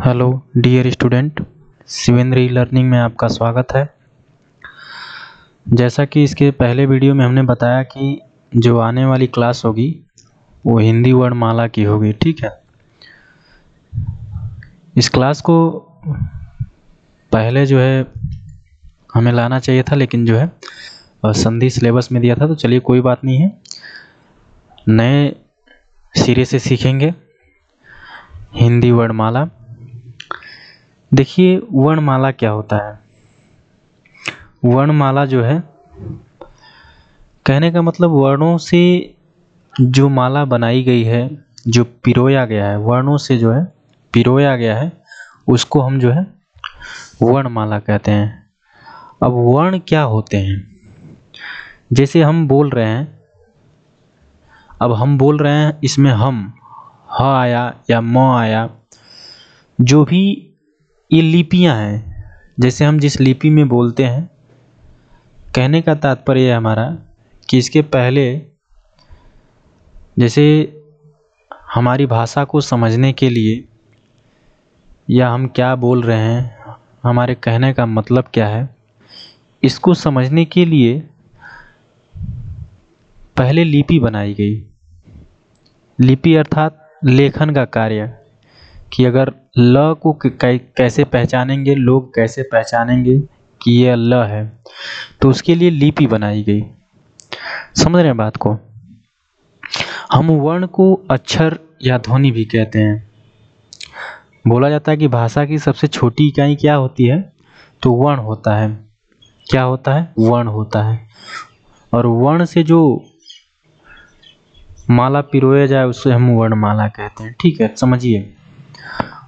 Hello dear student, Shivendra e learning में आपका स्वागत है। जैसा कि इसके पहले वीडियो में हमने बताया कि जो आने वाली क्लास होगी वो हिंदी वर्णमाला की होगी। ठीक है, इस क्लास को पहले जो है हमें लाना चाहिए था, लेकिन जो है संधि सिलेबस में दिया था। तो चलिए कोई बात नहीं है, नए सिरे से सीखेंगे हिंदी वर्णमाला। देखिए वर्णमाला क्या होता है। वर्णमाला जो है, कहने का मतलब वर्णों से जो माला बनाई गई है, जो पिरोया गया है, वर्णों से जो है पिरोया गया है, उसको हम जो है वर्णमाला कहते हैं। अब वर्ण क्या होते हैं, जैसे हम बोल रहे हैं, अब हम बोल रहे हैं, इसमें हम ह आया या म आया, जो भी ये लिपियां हैं, जैसे हम जिस लिपि में बोलते हैं, कहने का तात्पर्य है हमारा कि इसके पहले, जैसे हमारी भाषा को समझने के लिए या हम क्या बोल रहे हैं, हमारे कहने का मतलब क्या है, इसको समझने के लिए पहले लिपि बनाई गई। लिपि अर्थात लेखन का कार्य, कि अगर ल को कैसे पहचानेंगे, लोग कैसे पहचानेंगे कि यह ल है, तो उसके लिए लिपि बनाई गई। समझ रहे हैं बात को। हम वर्ण को अक्षर या ध्वनि भी कहते हैं। बोला जाता है कि भाषा की सबसे छोटी इकाई क्या होती है, तो वर्ण होता है। क्या होता है? वर्ण होता है। और वर्ण से जो माला पिरोया जाए उसे हम वर्णमाला कहते हैं। ठीक है, समझिए।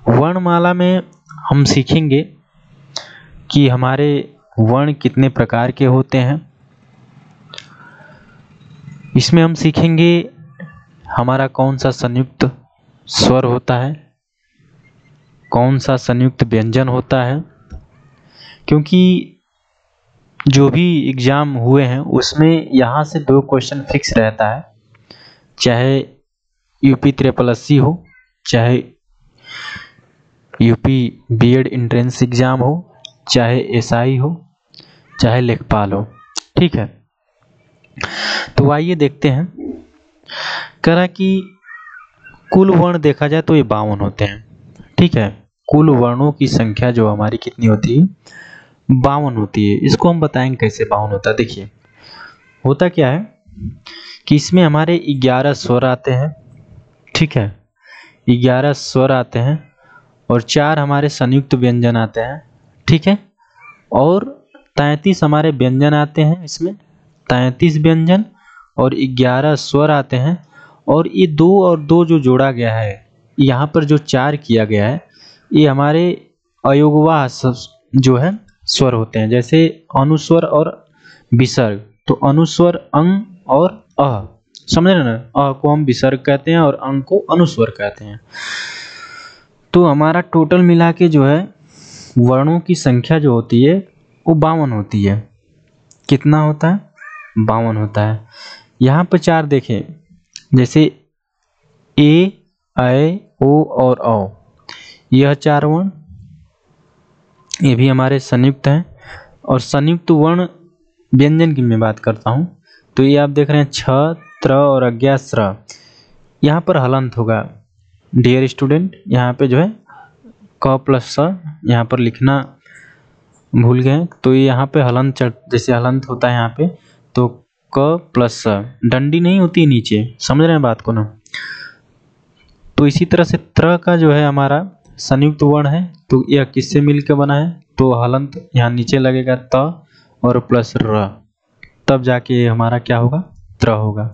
वर्णमाला में हम सीखेंगे कि हमारे वर्ण कितने प्रकार के होते हैं। इसमें हम सीखेंगे हमारा कौन सा संयुक्त स्वर होता है, कौन सा संयुक्त व्यंजन होता है। क्योंकि जो भी एग्जाम हुए हैं उसमें यहाँ से 2 क्वेश्चन फिक्स रहता है, चाहे यूपी SSSC हो, चाहे यूपी बीएड एंट्रेंस एग्जाम हो, चाहे एसआई हो, चाहे लेखपाल हो। ठीक है, तो आइए देखते हैं। कह रहा कि कुल वर्ण देखा जाए तो ये 52 होते हैं। ठीक है, कुल वर्णों की संख्या जो हमारी कितनी होती है? 52 होती है। इसको हम बताएंगे कैसे 52 होता है। देखिए होता क्या है कि इसमें हमारे 11 स्वर आते हैं। ठीक है, 11 स्वर आते हैं और 4 हमारे संयुक्त व्यंजन आते हैं। ठीक है, और 33 हमारे व्यंजन आते हैं। इसमें 33 व्यंजन और 11 स्वर आते हैं। और ये 2 और 2 जो जोड़ा गया है, यहाँ पर जो 4 किया गया है, ये हमारे अयोगवाह जो है स्वर होते हैं। जैसे अनुस्वर और विसर्ग, तो अनुस्वर अंग और अ, समझ रहे ना। अ को हम विसर्ग कहते हैं और अंग को अनुस्वर कहते हैं। तो हमारा टोटल मिला के जो है वर्णों की संख्या जो होती है वो 52 होती है। कितना होता है? 52 होता है। यहाँ पर 4 देखें, जैसे ए, ऐ, ओ और औ, यह 4 वर्ण, ये भी हमारे संयुक्त हैं। और संयुक्त वर्ण व्यंजन की मैं बात करता हूँ, तो ये आप देख रहे हैं छ, त्र और अज्ञा स्र, यहाँ पर हलंत होगा। डियर स्टूडेंट, यहाँ पे जो है क प्लस स यहाँ पर लिखना भूल गए, तो ये यहाँ पे हलंत, जैसे हलंत होता है यहाँ पे, तो क प्लस स, डंडी नहीं होती नीचे। समझ रहे हैं बात को ना। तो इसी तरह से त्र का जो है हमारा संयुक्त वर्ण है, तो यह किससे मिलकर बना है? तो हलंत यहाँ नीचे लगेगा त और प्लस र, तब जाके हमारा क्या होगा? त्र होगा।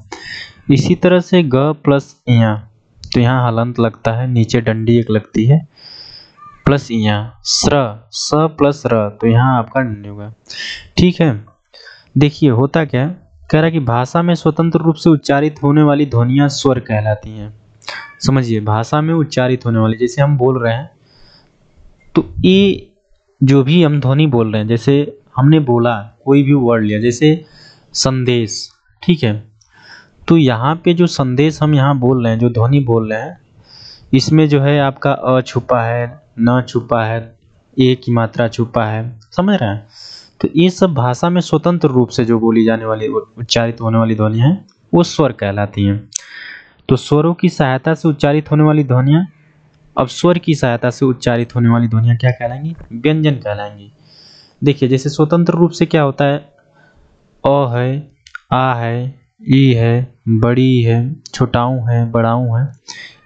इसी तरह से ग प्लस यहाँ, तो यहाँ हलंत लगता है, नीचे डंडी एक लगती है, प्लस यहाँ स्र, स प्लस र, तो यहाँ आपका डंडी होगा। ठीक है, देखिए होता क्या है, कह रहा है कि भाषा में स्वतंत्र रूप से उच्चारित होने वाली ध्वनियां स्वर कहलाती हैं। समझिए, भाषा में उच्चारित होने वाली, जैसे हम बोल रहे हैं, तो ये जो भी हम ध्वनि बोल रहे हैं, जैसे हमने बोला कोई भी वर्ड लिया, जैसे संदेश। ठीक है, तो यहाँ पे जो संदेश हम यहाँ बोल रहे हैं, जो ध्वनि बोल रहे हैं, इसमें जो है आपका अ छुपा है, न छुपा है, ए की मात्रा छुपा है, समझ रहे हैं। तो ये सब भाषा में स्वतंत्र रूप से जो बोली जाने वाली उच्चारित होने वाली ध्वनियाँ हैं वो स्वर कहलाती हैं। तो स्वरों की सहायता से उच्चारित होने वाली ध्वनियाँ, अब स्वर की सहायता से उच्चारित होने वाली ध्वनियाँ क्या कहलाएंगी? व्यंजन कहलाएंगी। देखिए जैसे स्वतंत्र रूप से क्या होता है, अ है, आ है, ई है, बड़ी है, छोटाऊ है, बड़ाऊ है,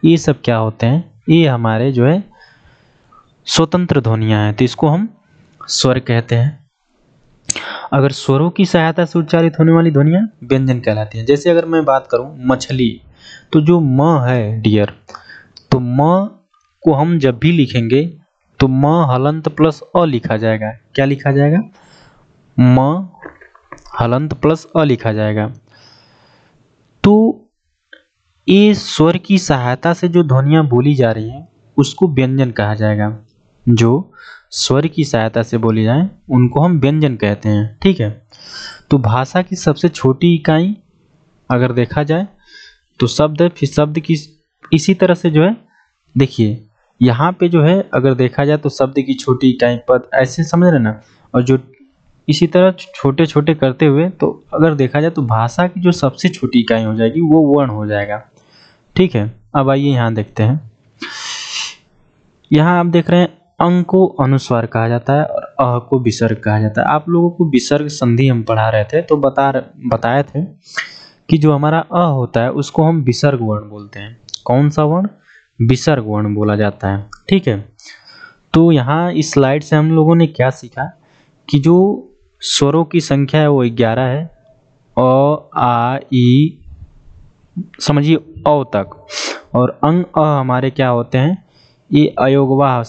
ये सब क्या होते हैं? ये हमारे जो है स्वतंत्र ध्वनियाँ हैं, तो इसको हम स्वर कहते हैं। अगर स्वरों की सहायता से उच्चारित होने वाली ध्वनियाँ व्यंजन कहलाती हैं। जैसे अगर मैं बात करूँ मछली, तो जो म है डियर, तो म को हम जब भी लिखेंगे तो म हलंत प्लस अ लिखा जाएगा। क्या लिखा जाएगा? म हलंत प्लस अ लिखा जाएगा। तो ये स्वर की सहायता से जो ध्वनियाँ बोली जा रही हैं उसको व्यंजन कहा जाएगा। जो स्वर की सहायता से बोली जाए उनको हम व्यंजन कहते हैं, ठीक है। तो भाषा की सबसे छोटी इकाई अगर देखा जाए तो शब्द है, फिर शब्द की इसी तरह से जो है, देखिए यहाँ पे जो है अगर देखा जाए तो शब्द की छोटी इकाई पद, ऐसे समझ रहे ना। और जो इसी तरह छोटे छोटे करते हुए, तो अगर देखा जाए तो भाषा की जो सबसे छोटी इकाई हो जाएगी वो वर्ण हो जाएगा, ठीक है। अब आइए यहाँ देखते हैं। यहाँ आप देख रहे हैं अंग को अनुस्वार कहा जाता है और अ को विसर्ग कहा जाता है। आप लोगों को विसर्ग संधि हम पढ़ा रहे थे तो बताए थे कि जो हमारा अ होता है उसको हम विसर्ग वर्ण बोलते हैं। कौन सा वर्ण? विसर्ग वर्ण बोला जाता है, ठीक है। तो यहाँ इस स्लाइड से हम लोगों ने क्या सीखा कि जो स्वरों की संख्या है वो 11 है। अ, आ, ई, समझिए अ तक। और अंग अ हमारे क्या होते हैं? ये अयोगवा,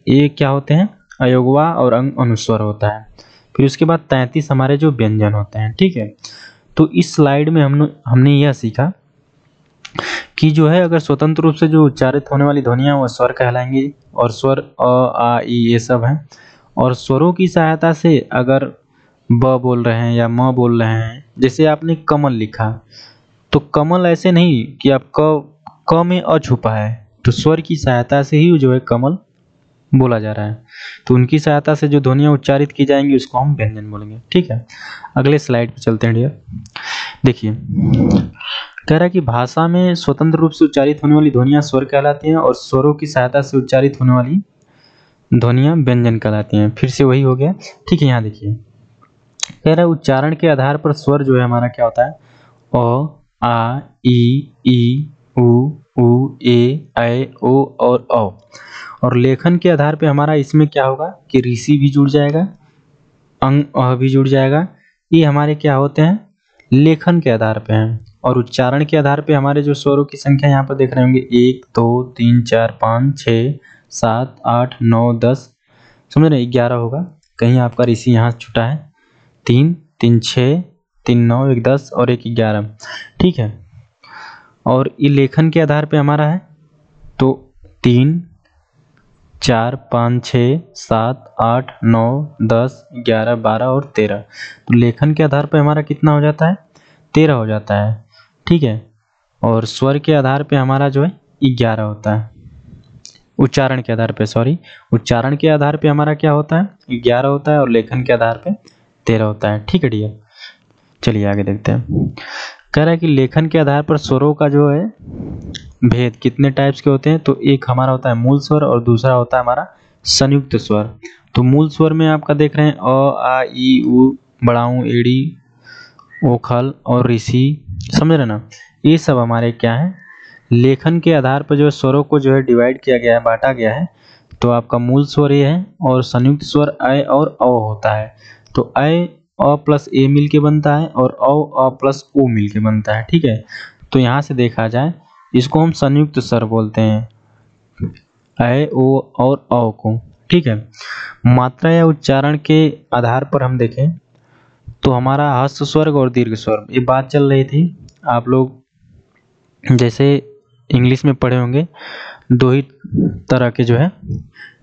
ये क्या होते हैं? अयोगवा और अंग अनुस्वर होता है। फिर उसके बाद 33 हमारे जो व्यंजन होते हैं, ठीक है। तो इस स्लाइड में हमने यह सीखा कि जो है अगर स्वतंत्र रूप से जो उच्चारित होने वाली ध्वनियाँ वो स्वर कहलाएंगी, और स्वर अ, आ, ई ये सब हैं। और स्वरों की सहायता से अगर ब बोल रहे हैं या म बोल रहे हैं, जैसे आपने कमल लिखा, तो कमल ऐसे नहीं कि आप क में अ छुपा है, तो स्वर की सहायता से ही जो है कमल बोला जा रहा है। तो उनकी सहायता से जो ध्वनियाँ उच्चारित की जाएंगी उसको हम व्यंजन बोलेंगे, ठीक है। अगले स्लाइड पे चलते हैं डियर। देखिए कह रहा है कि भाषा में स्वतंत्र रूप से उच्चारित होने वाली ध्वनियाँ स्वर कहलाती हैं और स्वरों की सहायता से उच्चारित होने वाली ध्वनियाँ व्यंजन कहलाती हैं। फिर से वही हो गया, ठीक है। यहाँ देखिए कह रहा है उच्चारण के आधार पर स्वर जो है हमारा क्या होता है? अ, आ, ई, उ, ए, ऐ, ओ और औ। और लेखन के आधार पे हमारा इसमें क्या होगा कि ऋषि भी जुड़ जाएगा, अंग अ भी जुड़ जाएगा। ये हमारे क्या होते हैं? लेखन के आधार पे हैं। और उच्चारण के आधार पे हमारे जो स्वरों की संख्या यहाँ पर देख रहे होंगे 1, 2, 3, 4, 5, 6, 7, 8, 9, 10, समझ रहे 11 होगा। कहीं आपका ऋषि यहाँ छुटा है। 3, 3, 6, 3, 9, 1, 10 और 1, 11, ठीक है। और ये लेखन के आधार पे हमारा है तो 3, 4, 5, 6, 7, 8, 9, 10, 11, 12 और 13। तो लेखन के आधार पे हमारा कितना हो जाता है? 13 हो जाता है, ठीक है। और स्वर के आधार पे हमारा जो है 11 होता है। उच्चारण के आधार पे, सॉरी, उच्चारण के आधार पे हमारा क्या होता है? 11 होता है और लेखन के आधार पे 13 होता है, ठीक है डियर। चलिए आगे देखते हैं। कह रहा है कि लेखन के आधार पर स्वरों का जो है भेद कितने टाइप्स के होते हैं? तो एक हमारा होता है मूल स्वर और दूसरा होता है हमारा संयुक्त स्वर। तो मूल स्वर में आपका देख रहे हैं अ, आ, ई, उ, बड़ाऊ, एड़ी, ओखल और ऋषि, समझ रहे ना। ये सब हमारे क्या है? लेखन के आधार पर जो स्वरों को जो है डिवाइड किया गया है, बांटा गया है। तो आपका मूल स्वर ये है और संयुक्त स्वर ऐ और औ होता है। तो ऐ अ प्लस ए मिल के बनता है और अ प्लस ओ मिल के बनता है, ठीक है। तो यहाँ से देखा जाए इसको हम संयुक्त स्वर बोलते हैं, ऐ, ओ और औ को, ठीक है। मात्रा या उच्चारण के आधार पर हम देखें तो हमारा ह्रस्व स्वर और दीर्घ स्वर, ये बात चल रही थी। आप लोग जैसे इंग्लिश में पढ़े होंगे, दो ही तरह के जो है,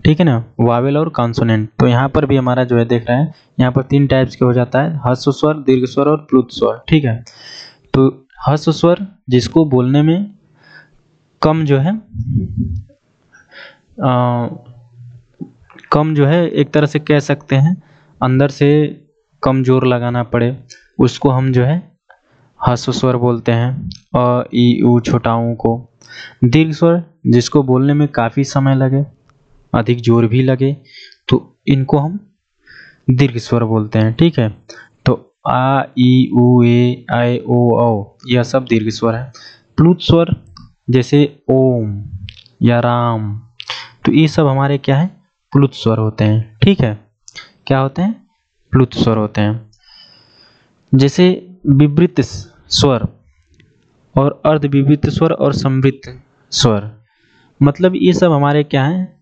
ठीक है ना, वावेल और कॉन्सोनेंट। तो यहाँ पर भी हमारा जो है देख रहे हैं, यहाँ पर 3 टाइप्स के हो जाता है, ह्रस्व स्वर, दीर्घ स्वर और प्लुत स्वर, ठीक है। तो ह्रस्व स्वर जिसको बोलने में कम जो है कम जो है एक तरह से कह सकते हैं अंदर से कम जोर लगाना पड़े, उसको हम जो है ह्रस्व स्वर बोलते हैं। अ ई उ छोटा ऊ को। दीर्घ स्वर जिसको बोलने में काफ़ी समय लगे, अधिक जोर भी लगे, तो इनको हम दीर्घ स्वर बोलते हैं। ठीक है, तो आ ई उ ए ऐ ओ औ यह सब दीर्घ स्वर है। प्लुत स्वर जैसे ओम या राम, तो ये सब हमारे क्या है, प्लुत स्वर होते हैं। ठीक है, क्या होते हैं, प्लुत स्वर होते हैं। जैसे विवृत स्वर और अर्धविवृत स्वर और संवृत स्वर, मतलब ये सब हमारे क्या हैं,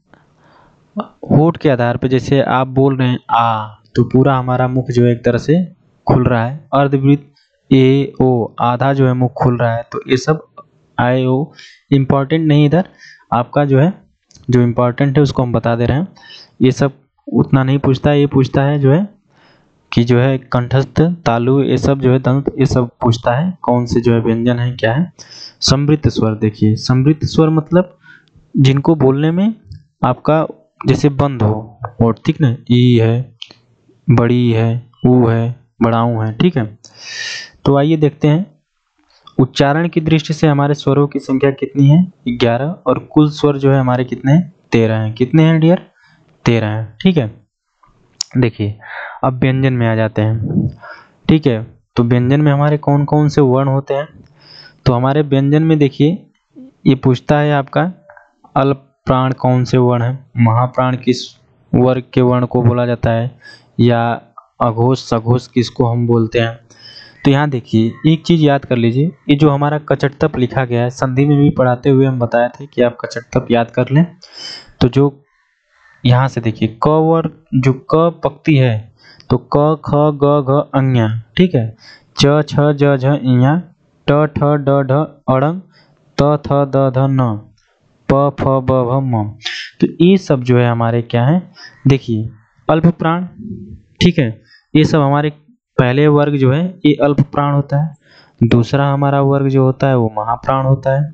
होठ के आधार पे। जैसे आप बोल रहे हैं आ, तो पूरा हमारा मुख जो है एक तरह से खुल रहा है। अर्धवृत्त ए ओ, आधा जो है मुख खुल रहा है। तो ये सब आए ओ इम्पॉर्टेंट नहीं, इधर आपका जो है, जो इम्पोर्टेंट है उसको हम बता दे रहे हैं। ये सब उतना नहीं पूछता है, ये पूछता है जो है कि जो है कंठस्थ, तालु, ये सब जो है दंत, ये सब पूछता है कौन से जो है व्यंजन है, क्या है। समृद्ध स्वर देखिए, समृद्ध स्वर मतलब जिनको बोलने में आपका जैसे बंद हो और ठीक ना, ई है, बड़ी है, ऊ है, बड़ाऊ है। ठीक है, तो आइए देखते हैं उच्चारण की दृष्टि से हमारे स्वरों की संख्या कितनी है, 11, और कुल स्वर जो है हमारे कितने हैं, 13 हैं। कितने हैं डियर, 13 हैं। ठीक है, देखिए अब व्यंजन में आ जाते हैं। ठीक है, तो व्यंजन में हमारे कौन कौन से वर्ण होते हैं, तो हमारे व्यंजन में देखिए ये पूछता है आपका अल्प प्राण कौन से वर्ण है, महाप्राण किस वर्ग के वर्ण को बोला जाता है, या अघोष सघोष किसको हम बोलते हैं। तो यहाँ देखिए एक चीज़ याद कर लीजिए, ये जो हमारा कचटतप लिखा गया है, संधि में भी पढ़ाते हुए हम बताए थे कि आप कचटतप याद कर लें। तो जो यहाँ से देखिए क वर्ग, जो क पंक्ति है, तो क ख ग घ अंज्ञा। ठीक है, च छ ज झ इया, ट ठ ड ढ अड़ंग, त थ द ध न, प फ ब भ म। तो ये सब जो है हमारे क्या है, देखिए अल्प प्राण। ठीक है, ये सब हमारे पहले वर्ग जो है ये अल्प प्राण होता है। दूसरा हमारा वर्ग जो होता है वो महाप्राण होता है।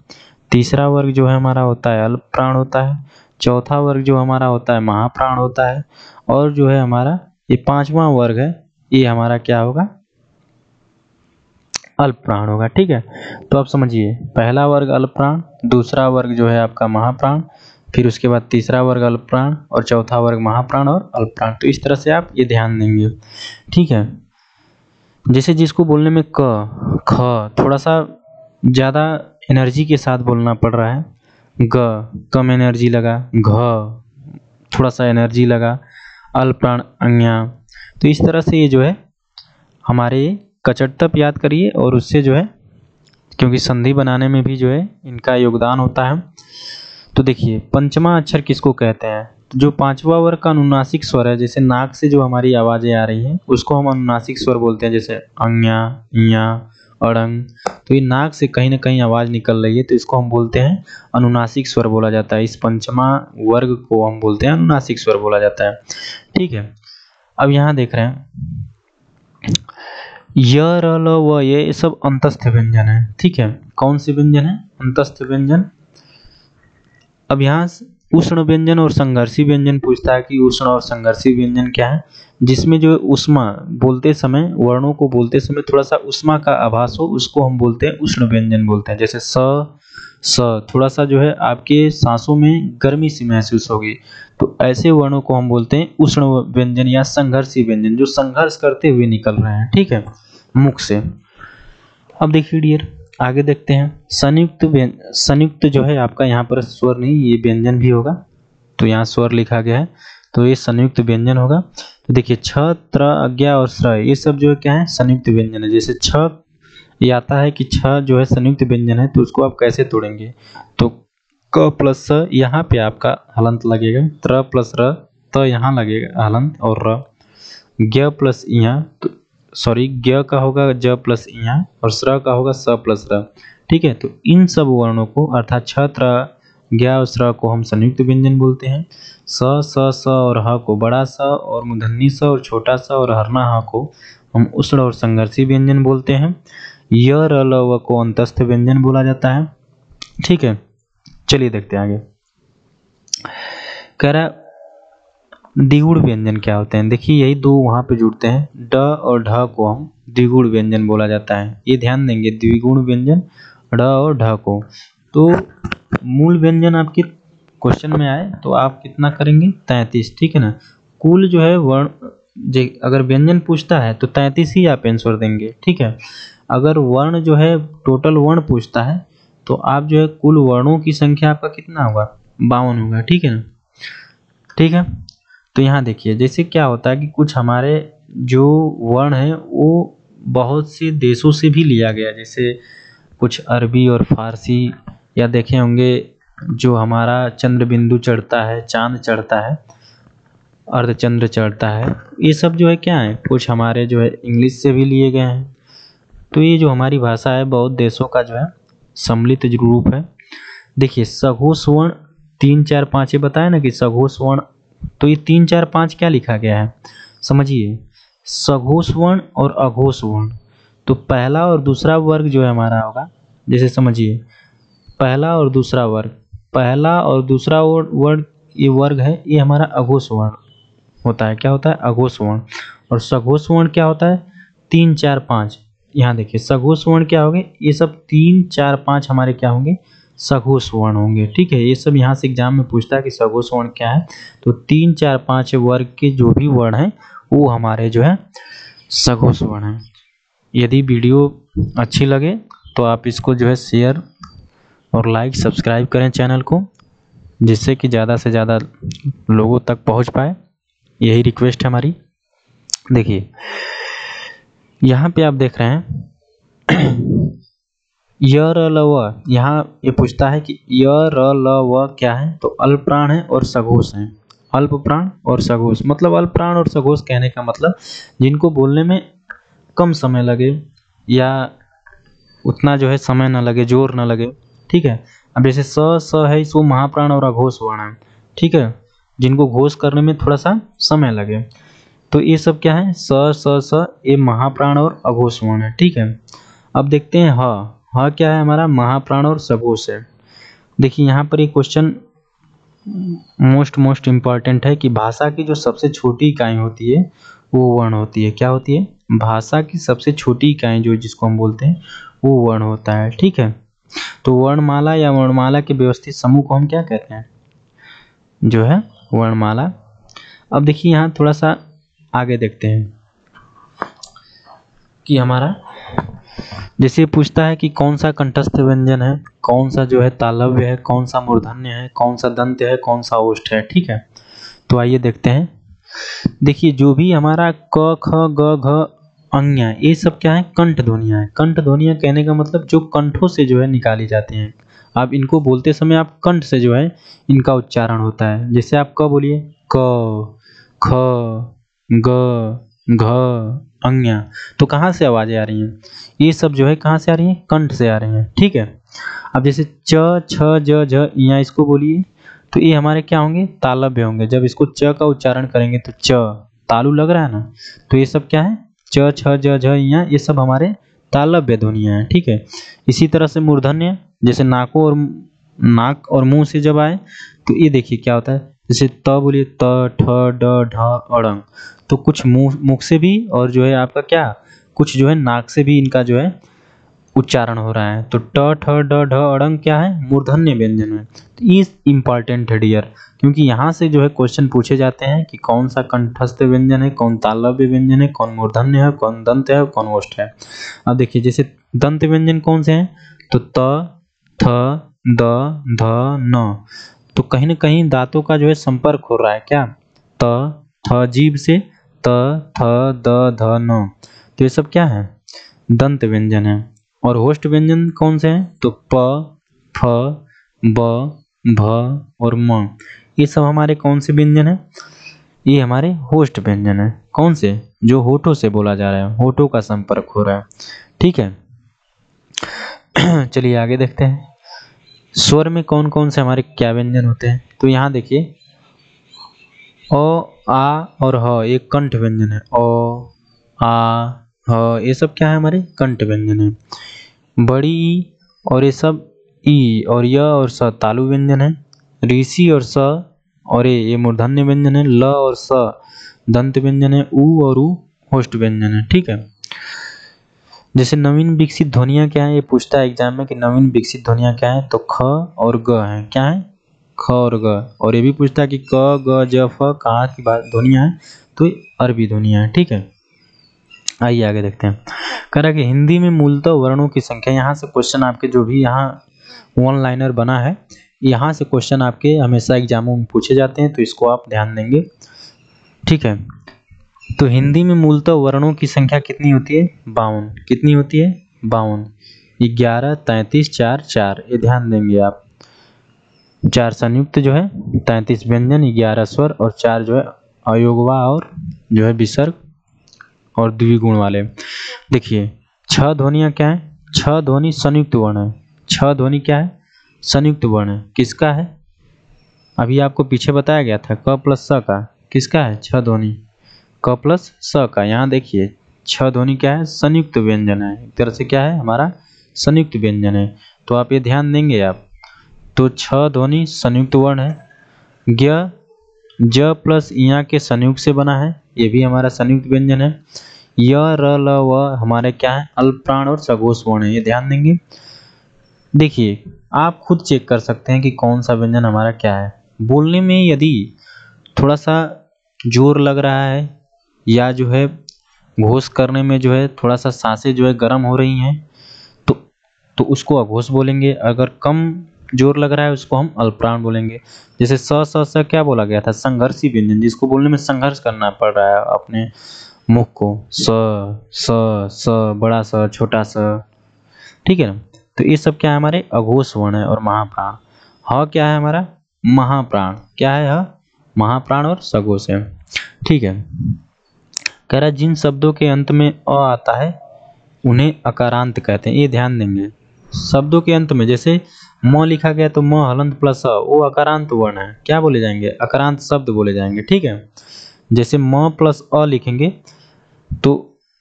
तीसरा वर्ग जो है हमारा होता है अल्प प्राण होता है। चौथा वर्ग जो हमारा होता है महाप्राण होता है। और जो है हमारा ये पांचवा वर्ग है, ये हमारा क्या होगा, अल्प प्राण होगा। ठीक है, तो आप समझिए पहला वर्ग अल्प प्राण, दूसरा वर्ग जो है आपका महाप्राण, फिर उसके बाद तीसरा वर्ग अल्प प्राण, और चौथा वर्ग महाप्राण और अल्प प्राण। तो इस तरह से आप ये ध्यान देंगे। ठीक है, जैसे जिसको बोलने में क ख थोड़ा सा ज़्यादा एनर्जी के साथ बोलना पड़ रहा है, ग कम एनर्जी लगा, घ थोड़ा सा एनर्जी लगा, अल्प प्राण अंज्ञा। तो इस तरह से ये जो है हमारे कचटतप याद करिए, और उससे जो है क्योंकि संधि बनाने में भी जो है इनका योगदान होता है। तो देखिए पंचमा अक्षर किसको कहते हैं, तो जो पांचवा वर्ग का अनुनासिक स्वर है, जैसे नाक से जो हमारी आवाजें आ रही हैं उसको हम अनुनासिक स्वर बोलते हैं, जैसे अंज्ञा, इया, अड़ंग। तो ये नाक से कहीं ना कहीं आवाज निकल रही है, तो इसको हम बोलते हैं अनुनासिक स्वर बोला जाता है। इस पंचमा वर्ग को हम बोलते हैं अनुनासिक स्वर बोला जाता है। ठीक है, अब यहाँ देख रहे हैं य र ल व ये सब अंतस्थ व्यंजन है। ठीक है, कौन से व्यंजन है, अंतस्थ व्यंजन। अब यहाँ उष्ण व्यंजन और संघर्षी व्यंजन पूछता है कि उष्ण और संघर्षी व्यंजन क्या है, जिसमें जो उष्मा बोलते समय, वर्णों को बोलते समय थोड़ा सा उष्मा का आभास हो, उसको हम बोलते हैं उष्ण व्यंजन बोलते हैं। जैसे स थोड़ा सा जो है आपके सांसों में गर्मी सी महसूस होगी, तो ऐसे वर्णों को हम बोलते हैं उष्ण व्यंजन या संघर्षी व्यंजन, जो संघर्ष करते हुए निकल रहे हैं। ठीक है, मुख से। अब देखिए डियर आगे देखते हैं संयुक्त जो है आपका यहाँ पर स्वर नहीं, ये व्यंजन भी होगा। तो यहाँ स्वर लिखा गया है, तो ये संयुक्त व्यंजन होगा। तो देखिए छ, त्र, अज्ञा और श्र, ये सब जो है क्या है, संयुक्त व्यंजन है। जैसे छ ये आता है कि छ जो है संयुक्त व्यंजन है, तो उसको आप कैसे तोड़ेंगे, तो क प्लस स यहाँ पे आपका हलंत लगेगा, त्र प्लस र त यहाँ लगेगा हलंत और र, ज्ञ प्लस इया, तो सॉरी ज्ञ का होगा ज प्लस इया, और श्र का होगा स प्लस र। ठीक है, तो इन सब वर्णों को अर्थात छ, त्र, ज्ञ और श्र को हम संयुक्त व्यंजन बोलते हैं। स और ह को बड़ा स और मूर्धन्य स और छोटा स और हरना ह को हम उष्ण और संघर्षी व्यंजन बोलते हैं। य र ल व को अंतस्थ व्यंजन बोला जाता है। ठीक है, चलिए देखते हैं आगे। कह रहा द्विगुण व्यंजन क्या होते हैं? देखिए यही दो वहाँ पे जुड़ते हैं, ड और ढ को हम द्विगुण व्यंजन बोला जाता है। ये ध्यान देंगे, द्विगुण व्यंजन ड और ढ को। तो मूल व्यंजन आपके क्वेश्चन में आए तो आप कितना करेंगे? 33, ठीक है ना। कुल जो है वर्ण, अगर व्यंजन पूछता है तो 33 ही आप आंसर देंगे, ठीक है। अगर वर्ण जो है टोटल वर्ण पूछता है तो आप जो है कुल वर्णों की संख्या आपका कितना होगा? 52 होगा, ठीक है ना। ठीक है, तो यहाँ देखिए जैसे क्या होता है कि कुछ हमारे जो वर्ण है वो बहुत से देशों से भी लिया गया, जैसे कुछ अरबी और फारसी, या देखे होंगे जो हमारा चंद्र बिंदु चढ़ता है, चांद चढ़ता है, अर्धचंद्र चढ़ता है, ये सब जो है क्या है, कुछ हमारे जो है इंग्लिश से भी लिए गए हैं। तो ये जो हमारी भाषा है बहुत देशों का जो है सम्मिलित रूप है। देखिए सघोष वर्ण 3 4 5 ये बताया ना कि सघोष वर्ण, तो ये 3 4 5 क्या लिखा गया है समझिए, सघोष वर्ण और अघोष वर्ण। तो पहला और दूसरा वर्ग जो है हमारा होगा, जैसे समझिए पहला और दूसरा वर्ग, पहला और दूसरा वर्ग, ये वर्ग है, ये हमारा अघोष वर्ण होता है। क्या होता है? अघोष वर्ण। और सघोष वर्ण क्या होता है? 3 4 5। यहाँ देखिए सघोष वर्ण क्या होंगे, ये सब 3 4 5 हमारे क्या होंगे? सघोष वर्ण होंगे, ठीक है। ये सब यहाँ से एग्जाम में पूछता है कि सघोष वर्ण क्या है, तो 3 4 5 वर्ग के जो भी वर्ण हैं वो हमारे जो है सघोष वर्ण हैं। यदि वीडियो अच्छी लगे तो आप इसको जो है शेयर और लाइक सब्सक्राइब करें चैनल को, जिससे कि ज़्यादा से ज़्यादा लोगों तक पहुंच पाए, यही रिक्वेस्ट है हमारी। देखिए यहाँ पे आप देख रहे हैं य र ल व, यहाँ ये पूछता है कि य र ल व क्या है, तो अल्प प्राण है और सघोष है। अल्प प्राण और सघोष, मतलब अल्प प्राण और सघोष कहने का मतलब जिनको बोलने में कम समय लगे या उतना जो है समय ना लगे, जोर ना लगे, ठीक है। अब जैसे स है, इसको महाप्राण और अघोष वर्ण है, ठीक है, जिनको घोष करने में थोड़ा सा समय लगे, तो ये सब क्या है? स ये महाप्राण और अघोष वर्ण है, ठीक है। अब देखते हैं ह क्या है हमारा? महाप्राण और सघोष है। देखिए यहाँ पर ये क्वेश्चन मोस्ट इम्पॉर्टेंट है कि भाषा की जो सबसे छोटी इकाई होती है वो वर्ण होती है। क्या होती है? भाषा की सबसे छोटी इकाई जो जिसको हम बोलते हैं वो वर्ण होता है, ठीक है। तो वर्णमाला या वर्णमाला के व्यवस्थित समूह को हम क्या कहते हैं? जो है वर्णमाला। अब देखिए यहाँ थोड़ा सा आगे देखते हैं कि हमारा जैसे पूछता है कि कौन सा कंठस्थ व्यंजन है, कौन सा जो है तालव्य है, कौन सा मूर्धन्य है, कौन सा दंत है, कौन सा ओष्ठ है, ठीक है। तो आइए देखते हैं। देखिए जो भी हमारा क ख ग घ अंज्ञा, ये सब क्या है? कंठ ध्वनियाँ है। कंठ ध्वनियाँ कहने का मतलब जो कंठों से जो है निकाली जाती हैं। आप इनको बोलते समय आप कंठ से जो है इनका उच्चारण होता है। जैसे आप क बोलिए, क ख ग घ अंज्ञा, तो कहाँ से आवाजें आ रही हैं? ये सब जो है कहाँ से आ रही हैं? कंठ से आ रही हैं, ठीक है। अब जैसे च छ ज झ इया, इसको बोलिए तो ये हमारे क्या होंगे? तालव्य होंगे। जब इसको च का उच्चारण करेंगे तो च, तालु लग रहा है ना, तो ये सब क्या है? च छ ज झ इया, ये सब हमारे तालव्य ध्वनियाँ हैं, ठीक है। इसी तरह से मूर्धन्य, जैसे नाक और मुंह से जब आए तो ये देखिए क्या होता है, जैसे त बोलिए, त ठ ड ढ अड़ंग, तो कुछ मुख से भी और जो है आपका क्या, कुछ जो है नाक से भी इनका जो है उच्चारण हो रहा है। तो ट ठ ड ढ अड़ंग क्या है? मूर्धन्य व्यंजन है। तो ये इंपॉर्टेंट है डियर, क्योंकि यहाँ से जो है क्वेश्चन पूछे जाते हैं कि कौन सा कंठस्थ व्यंजन है, कौन तालव्य व्यंजन है, कौन मूर्धन्य है, कौन दंत है, कौन ओष्ठ है। अब देखिए जैसे दंत व्यंजन कौन से हैं, तो त थ द ध न, तो कहीं ना कहीं दांतों का जो है संपर्क हो रहा है। क्या? त थ जीभ से, त थ द ध न, तो ये सब क्या है? दंत व्यंजन है। और होष्ठ व्यंजन कौन से हैं? तो प फ ब भ और म, ये सब हमारे कौन से व्यंजन है? ये हमारे होष्ठ व्यंजन है। कौन से? जो होठों से बोला जा रहा है, होठों का संपर्क हो रहा है, ठीक है। चलिए आगे देखते हैं। स्वर में कौन कौन से हमारे क्या व्यंजन होते हैं? तो यहाँ देखिए अ आ और ह, एक कंठ व्यंजन है। अ आ ह, ये सब क्या है? हमारे कंठ व्यंजन है। बड़ी ई और ये सब ई और य और स तालु व्यंजन है। ऋषि और स और ये मूर्धन्य व्यंजन है। ल और स दंत व्यंजन है। उ और उ होस्ट व्यंजन है। ठीक है। जैसे नवीन विकसित ध्वनियाँ क्या है, ये पूछता है एग्जाम में कि नवीन विकसित ध्वनियाँ क्या है, तो ख और ग है। क्या है? ख और ग। और ये भी पूछता है कि क ग ज फ कहाँ की बात ध्वनियाँ है, तो अरबी ध्वनियाँ है। ठीक है। आइए आगे देखते हैं। कह रहा है कि हिंदी में मूलतः वर्णों की संख्या, यहाँ से क्वेश्चन आपके जो भी यहाँ वन लाइनर बना है, यहाँ से क्वेश्चन आपके हमेशा एग्जामों में पूछे जाते हैं, तो इसको आप ध्यान देंगे। ठीक है। तो हिंदी में मूलतः वर्णों की संख्या कितनी होती है? 52। कितनी होती है? 52। 11, 33, 4, 4, ये ध्यान देंगे आप। 4 संयुक्त जो है, 33 व्यंजन, 11 स्वर और 4 जो है अयोगवा और जो है विसर्ग और द्विगुण वाले। देखिए 6 ध्वनियाँ क्या है? 6 ध्वनि संयुक्त वर्ण है। 6 ध्वनि क्या है? संयुक्त वर्ण है। किसका है? अभी आपको पीछे बताया गया था क प्लस स का। किसका है? 6 ध्वनि क प्लस स का। यहाँ देखिए 6 ध्वनि क्या है? संयुक्त व्यंजन है। एक तरह से क्या है हमारा? संयुक्त व्यंजन है। तो आप ये ध्यान देंगे आप। तो 6 ध्वनि संयुक्त वर्ण है। ज्ञ ज प्लस इया के संयुक्त से बना है, ये भी हमारा संयुक्त व्यंजन है। य र ल व हमारे क्या है? अल्प प्राण और सघोष वर्ण है, ये ध्यान देंगे। देखिए आप खुद चेक कर सकते हैं कि कौन सा व्यंजन हमारा क्या है। बोलने में यदि थोड़ा सा जोर लग रहा है या जो है घोष करने में जो है थोड़ा सा सांसें जो है गर्म हो रही हैं, तो उसको अघोष बोलेंगे। अगर कम जोर लग रहा है उसको हम अल्पप्राण बोलेंगे। जैसे स क्या बोला गया था? संघर्षी व्यंजन, जिसको बोलने में संघर्ष करना पड़ रहा है अपने मुख को। स बड़ा स छोटा स। ठीक है ना। तो ये सब क्या है? हमारे अघोष वर्ण है। और महाप्राण ह क्या है हमारा? महाप्राण। क्या है? ह महाप्राण और सघोष है। ठीक है। कह रहा है जिन शब्दों के अंत में अ आता है उन्हें अकारांत कहते हैं, ये ध्यान देंगे। शब्दों के अंत में जैसे म लिखा गया तो म हलंत प्लस अ, वो अकारांत वर्ण है। क्या बोले जाएंगे? अकारांत शब्द बोले जाएंगे। ठीक है। जैसे म प्लस अ लिखेंगे तो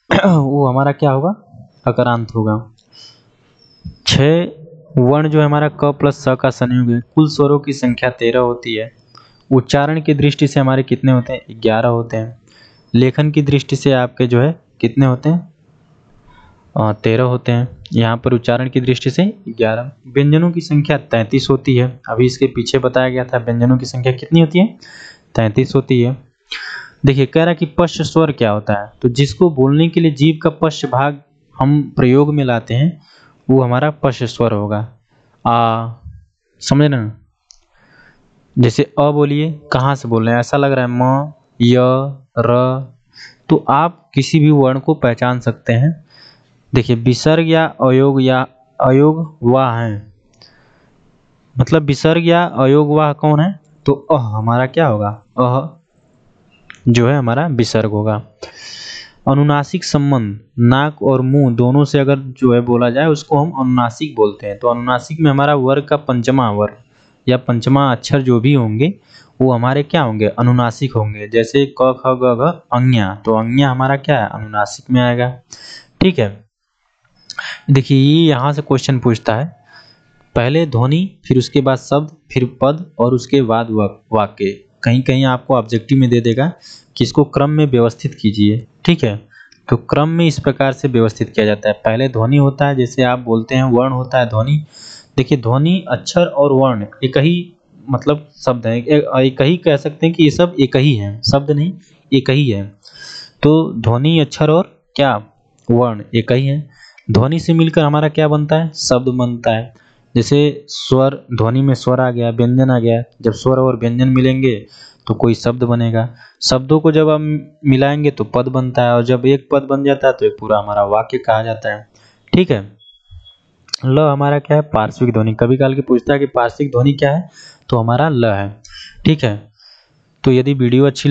वो हमारा क्या होगा? अकारांत होगा। 6 वर्ण जो है हमारा क प्लस स का संयोग है। कुल स्वरों की संख्या 13 होती है। उच्चारण की दृष्टि से हमारे कितने होते हैं? 11 होते हैं। लेखन की दृष्टि से आपके जो है कितने होते हैं? 13 होते हैं। यहाँ पर उच्चारण की दृष्टि से 11। व्यंजनों की संख्या 33 होती है। अभी इसके पीछे बताया गया था व्यंजनों की संख्या कितनी होती है? 33 होती है। देखिए कह रहा है कि पश्च स्वर क्या होता है? तो जिसको बोलने के लिए जीभ का पश्च भाग हम प्रयोग में लाते हैं वो हमारा पश्च स्वर होगा। समझ रहे ना? जैसे अ बोलिए, कहाँ से बोल रहे हैं? ऐसा लग रहा है म, य, र। तो आप किसी भी वर्ण को पहचान सकते हैं। देखिए विसर्ग या अयोग वाह है, मतलब विसर्ग या अयोग वाह कौन है? तो हमारा क्या होगा? जो है हमारा विसर्ग होगा। अनुनासिक संबंध नाक और मुंह दोनों से अगर जो है बोला जाए उसको हम अनुनासिक बोलते हैं। तो अनुनासिक में हमारा वर्ग का पंचमा वर्ग या पंचमा अक्षर जो भी होंगे वो हमारे क्या होंगे? अनुनासिक होंगे। जैसे क ख ग घ अंज्ञा, तो अंज्ञा हमारा क्या है? अनुनासिक में आएगा। ठीक है। देखिए ये यहाँ से क्वेश्चन पूछता है, पहले ध्वनि फिर उसके बाद शब्द फिर पद और उसके बाद वाक्य। कहीं कहीं आपको ऑब्जेक्टिव में दे देगा कि इसको क्रम में व्यवस्थित कीजिए। ठीक है। तो क्रम में इस प्रकार से व्यवस्थित किया जाता है। पहले ध्वनि होता है, जैसे आप बोलते हैं वर्ण होता है ध्वनि। देखिए ध्वनि अक्षर और वर्ण एक ही मतलब शब्द है, एक ही कह सकते हैं कि ये सब एक ही है, शब्द नहीं एक ही है। तो ध्वनि अक्षर और क्या? वर्ण एक ही है। ध्वनि से मिलकर हमारा क्या बनता है? शब्द बनता है। जैसे स्वर, ध्वनि में स्वर आ गया, व्यंजन आ गया। जब स्वर और व्यंजन मिलेंगे तो कोई शब्द बनेगा। शब्दों को जब हम मिलाएंगे तो पद बनता है, और जब एक पद बन जाता है तो एक पूरा हमारा वाक्य कहा जाता है। ठीक है। ल हमारा क्या है? पार्श्विक ध्वनि। कभी काल के पूछता है कि पार्श्विक ध्वनि क्या है, तो हमारा ल है। ठीक है। तो यदि वीडियो अच्छी